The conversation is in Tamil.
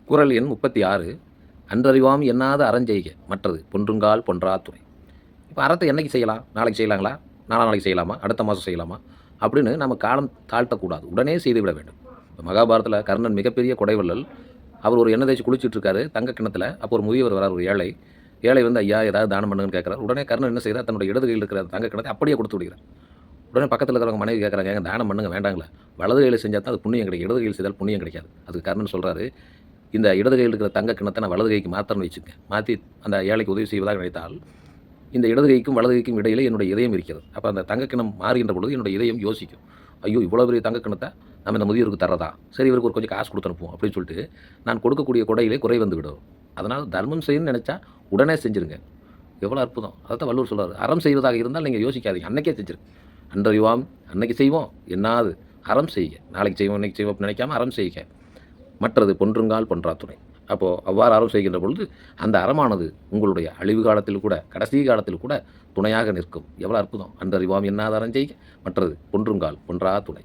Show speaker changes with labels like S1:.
S1: குறள் எண் 36. அன்றறிவாம் எண்ணாத அறஞ்செய்க மற்றது பொன்றுங்கால் பொன்றா துணை. இப்போ அறத்தை என்னைக்கு செய்யலாம்? நாளைக்கு செய்யலாங்களா? நாளைக்கு செய்யலாமா? அடுத்த மாதம் செய்யலாமா? அப்படின்னு நம்ம காலம் தாழ்த்தக்கூடாது, உடனே செய்துவிட வேண்டும். இப்போ மகாபாரதத்தில் கர்ணன் மிகப்பெரிய கொடைவள்ளல். அவர் ஒரு எண்ணெய் தேய்ச்சி குளிச்சுட்டு இருக்காரு தங்க கிணத்துல. அப்போ ஒரு முதியவர் வரார், ஒரு ஏழை. ஏழை வந்து ஐயா ஏதாவது தானம் பண்ணுங்கன்னு கேட்குறாரு. உடனே கர்ணன் என்ன செய்கிறார்? தன்னோட இடது கையில் இருக்கிற தங்க கிணத்தை அப்படியே கொடுத்து விடுகிறார். உடனே பக்கத்தில் இருக்கிறவங்க மனைவி கேட்குறாங்க, ஏங்க தானம் பண்ணுங்க வேண்டாங்களே, வலது கையில் செஞ்சால் தான் அது புண்ணியம் கிடைக்கும், இடது கையில் செய்தால் புண்ணியம் கிடைக்காது. அதுக்கு கர்ணன் சொல்கிறாரு, இந்த இடது கையில் இருக்கிற தங்க கிணத்தை நான் வலது கைக்கு மாத்திரன்னு வச்சுக்கேன், மாற்றி அந்த ஏழைக்கு உதவி செய்வதாக நினைத்தால் இந்த இடது கைக்கும் வலது கைக்கும் இடையிலே என்னுடைய இதயம் இருக்கிறது. அப்போ அந்த தங்க கிணம் மாறுகின்ற பொழுது என்னுடைய இதயம் யோசிக்கும், ஐயோ இவ்வளோ பெரிய தங்க கிணத்தை நம்ம இந்த முதியவருக்கு தரதா, சரி இவருக்கு ஒரு கொஞ்சம் காசு கொடுத்து அனுப்புவோம் அப்படின்னு சொல்லிட்டு நான் கொடுக்கக்கூடிய கொடையிலே குறை வந்து விடும். அதனால் தர்மம் செய்யணும்னு நினச்சா உடனே செஞ்சுருங்க. எவ்வளோ அற்புதம்! அதைத்தான் வள்ளுவர் சொல்கிறார், அறம் செய்வதாக இருந்தால் நீங்கள் யோசிக்காதீங்க, அன்னைக்கே செஞ்சுருங்க. அன்றறிவாம் அன்னைக்கு செய்வோம் என்னாது அறம் செய்க, நாளைக்கு செய்வோம் இன்னைக்கு செய்வோம் நினைக்காம அறம் செய்க மற்றது பொன்றுங்கால் பொன்றா துணை. அப்போது அவ்வாறு அறம் செய்கின்ற பொழுது அந்த அறமானது உங்களுடைய அழிவு காலத்தில் கூட கடைசி காலத்தில் கூட துணையாக நிற்கும். எவ்வளோ அற்புதம்! அன்றறிவாம் என்னாத அறம் செய்க மற்றது பொன்றுங்கால் பொன்றா துணை.